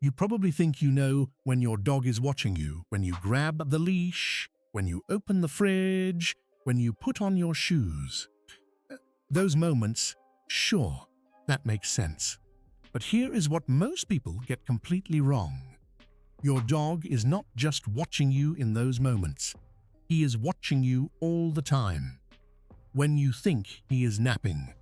You probably think you know when your dog is watching you, when you grab the leash, when you open the fridge, when you put on your shoes. Those moments, sure, that makes sense. But here is what most people get completely wrong. Your dog is not just watching you in those moments. He is watching you all the time. When you think he is napping,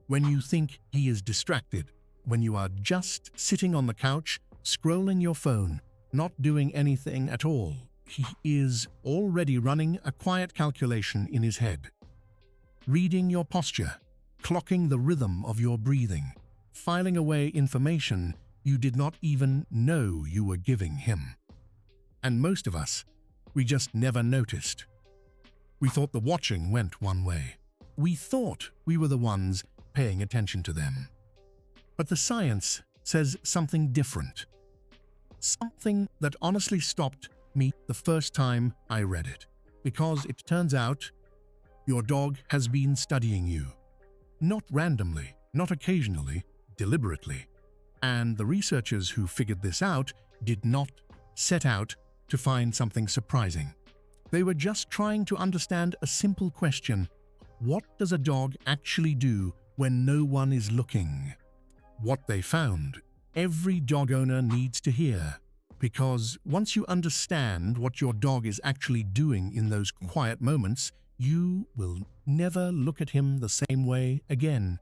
when you think he is distracted, when you are just sitting on the couch, scrolling your phone, not doing anything at all, he is already running a quiet calculation in his head. Reading your posture, clocking the rhythm of your breathing, filing away information you did not even know you were giving him. And most of us, we just never noticed. We thought the watching went one way. We thought we were the ones paying attention to them. But the science says something different. Something that honestly stopped me the first time I read it. Because it turns out, your dog has been studying you. Not randomly, not occasionally, deliberately. And the researchers who figured this out did not set out to find something surprising. They were just trying to understand a simple question: what does a dog actually do when no one is looking? What they found, every dog owner needs to hear. Because once you understand what your dog is actually doing in those quiet moments, you will never look at him the same way again.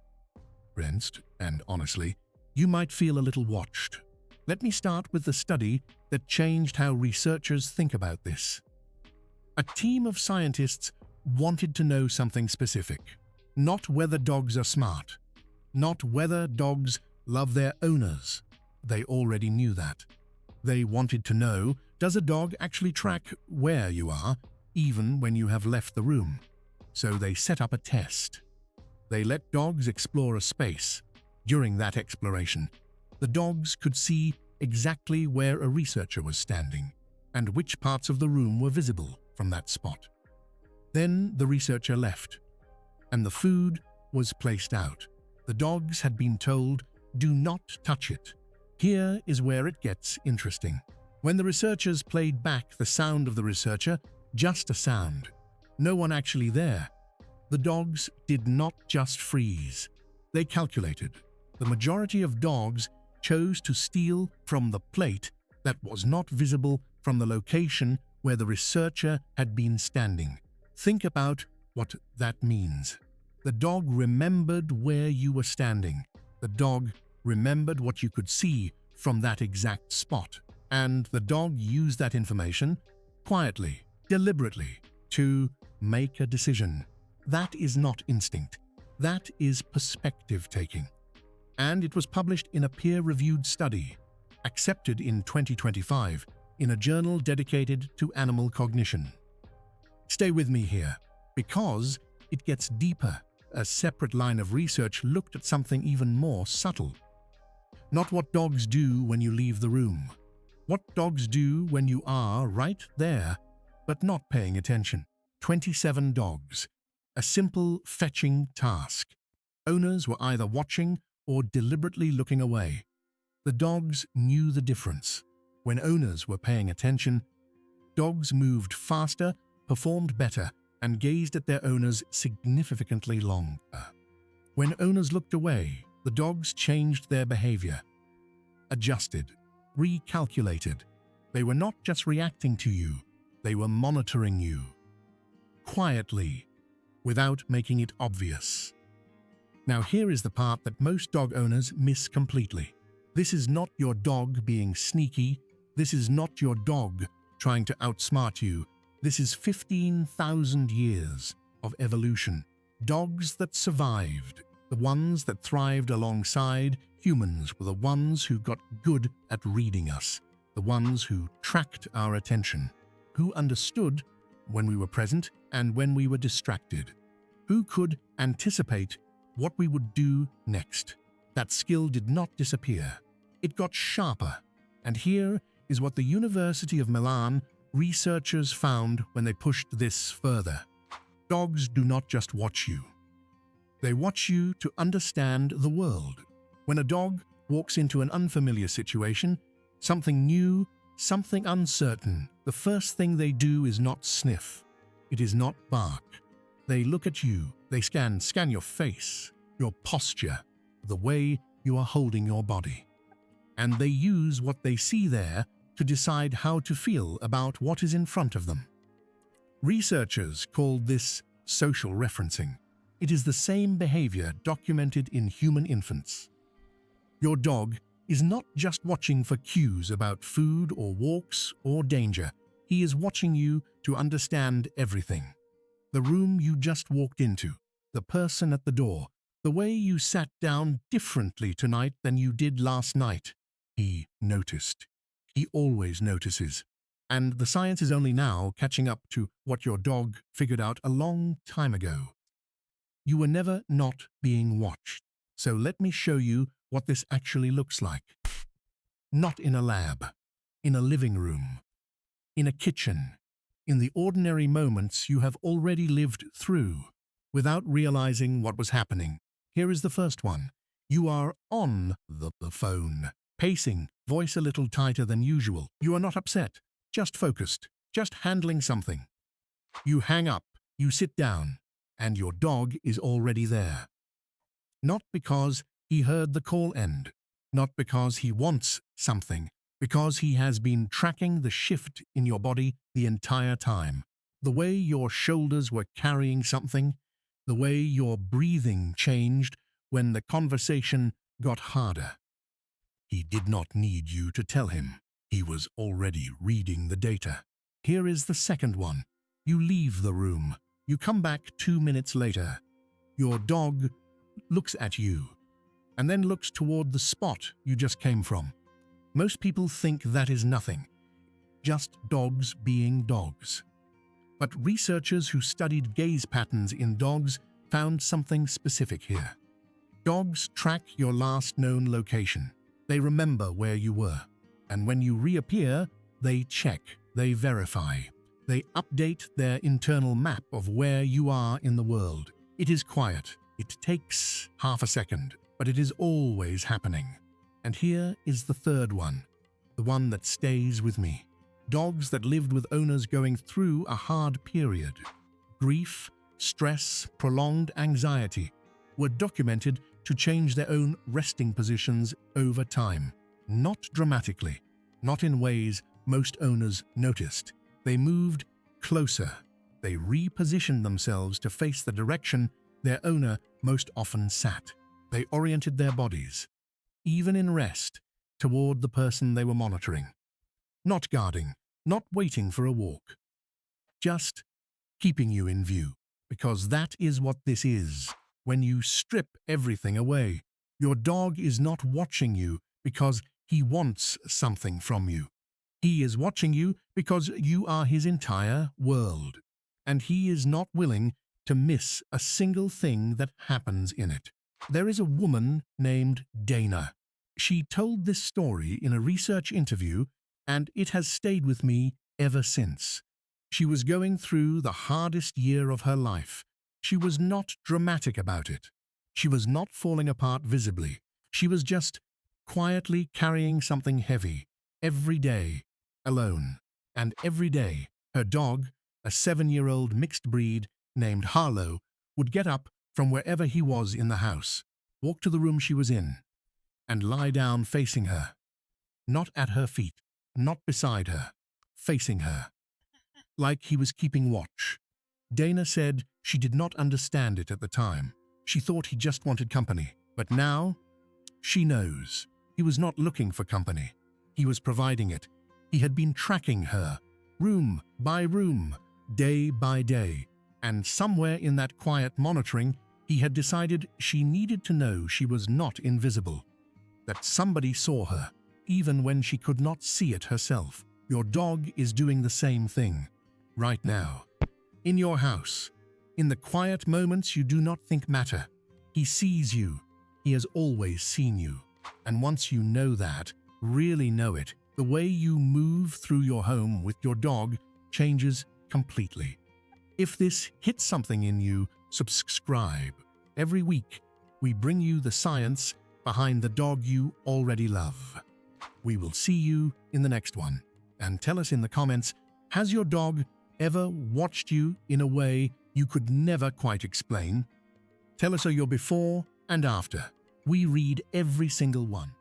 And honestly, you might feel a little watched. Let me start with the study that changed how researchers think about this. A team of scientists wanted to know something specific. Not whether dogs are smart. Not whether dogs love their owners. They already knew that. They wanted to know, does a dog actually track where you are, even when you have left the room? So they set up a test. They let dogs explore a space. During that exploration, the dogs could see exactly where a researcher was standing and which parts of the room were visible from that spot. Then the researcher left, and the food was placed out. The dogs had been told, do not touch it. Here is where it gets interesting. When the researchers played back the sound of the researcher, just a sound, no one actually there, the dogs did not just freeze. They calculated. The majority of dogs chose to steal from the plate that was not visible from the location where the researcher had been standing. Think about what that means. The dog remembered where you were standing. The dog remembered what you could see from that exact spot. And the dog used that information quietly, deliberately, to make a decision. That is not instinct. That is perspective taking. And it was published in a peer-reviewed study, accepted in 2025, in a journal dedicated to animal cognition. Stay with me here, because it gets deeper. A separate line of research looked at something even more subtle. Not what dogs do when you leave the room. What dogs do when you are right there, but not paying attention. 27 dogs. A simple fetching task. Owners were either watching or deliberately looking away. The dogs knew the difference. When owners were paying attention, dogs moved faster, performed better, and gazed at their owners significantly longer. When owners looked away, the dogs changed their behavior, adjusted, recalculated. They were not just reacting to you, they were monitoring you. Quietly, without making it obvious. Now here is the part that most dog owners miss completely. This is not your dog being sneaky. This is not your dog trying to outsmart you. This is 15,000 years of evolution. Dogs that survived, the ones that thrived alongside humans, were the ones who got good at reading us, the ones who tracked our attention, who understood when we were present and when we were distracted, who could anticipate what we would do next. That skill did not disappear. It got sharper. And here is what the University of Milan researchers found when they pushed this further. Dogs do not just watch you. They watch you to understand the world. When a dog walks into an unfamiliar situation, something new, something uncertain, the first thing they do is not sniff. It is not bark. They look at you, they scan your face, your posture, the way you are holding your body. And they use what they see there to decide how to feel about what is in front of them. Researchers called this social referencing. It is the same behavior documented in human infants. Your dog is not just watching for cues about food or walks or danger. He is watching you to understand everything. The room you just walked into, the person at the door, the way you sat down differently tonight than you did last night. He noticed. He always notices. And the science is only now catching up to what your dog figured out a long time ago. You were never not being watched. So let me show you what this actually looks like. Not in a lab, in a living room, in a kitchen, in the ordinary moments you have already lived through, without realizing what was happening. Here is the first one. You are on the phone, pacing, voice a little tighter than usual. You are not upset, just focused, just handling something. You hang up, you sit down, and your dog is already there. Not because he heard the call end, not because he wants something, because he has been tracking the shift in your body the entire time. The way your shoulders were carrying something, the way your breathing changed when the conversation got harder. He did not need you to tell him. He was already reading the data. Here is the second one. You leave the room. You come back 2 minutes later. Your dog looks at you and then looks toward the spot you just came from. Most people think that is nothing, just dogs being dogs. But researchers who studied gaze patterns in dogs found something specific here. Dogs track your last known location. They remember where you were. And when you reappear, they check, they verify. They update their internal map of where you are in the world. It is quiet. It takes half a second, but it is always happening. And here is the third one, the one that stays with me. Dogs that lived with owners going through a hard period. Grief, stress, prolonged anxiety were documented to change their own resting positions over time. Not dramatically, not in ways most owners noticed. They moved closer. They repositioned themselves to face the direction their owner most often sat. They oriented their bodies, even in rest, toward the person they were monitoring. Not guarding, not waiting for a walk. Just keeping you in view, because that is what this is. When you strip everything away, your dog is not watching you because he wants something from you. He is watching you because you are his entire world, and he is not willing to miss a single thing that happens in it. There is a woman named Dana. She told this story in a research interview, and it has stayed with me ever since. She was going through the hardest year of her life. She was not dramatic about it. She was not falling apart visibly. She was just quietly carrying something heavy, every day, alone. And every day, her dog, a 7-year-old mixed breed named Harlow, would get up from wherever he was in the house, walk to the room she was in, and lie down facing her. Not at her feet, not beside her, facing her, like he was keeping watch. Dana said she did not understand it at the time. She thought he just wanted company. But now, she knows. He was not looking for company. He was providing it. He had been tracking her, room by room, day by day. And somewhere in that quiet monitoring, he had decided she needed to know she was not invisible. That somebody saw her, even when she could not see it herself. Your dog is doing the same thing, right now. In your house, in the quiet moments you do not think matter. He sees you. He has always seen you. And once you know that, really know it, the way you move through your home with your dog changes completely. If this hits something in you, subscribe. Every week, we bring you the science behind the dog you already love. We will see you in the next one. And tell us in the comments, has your dog ever watched you in a way you could never quite explain? Tell us your before and after. We read every single one.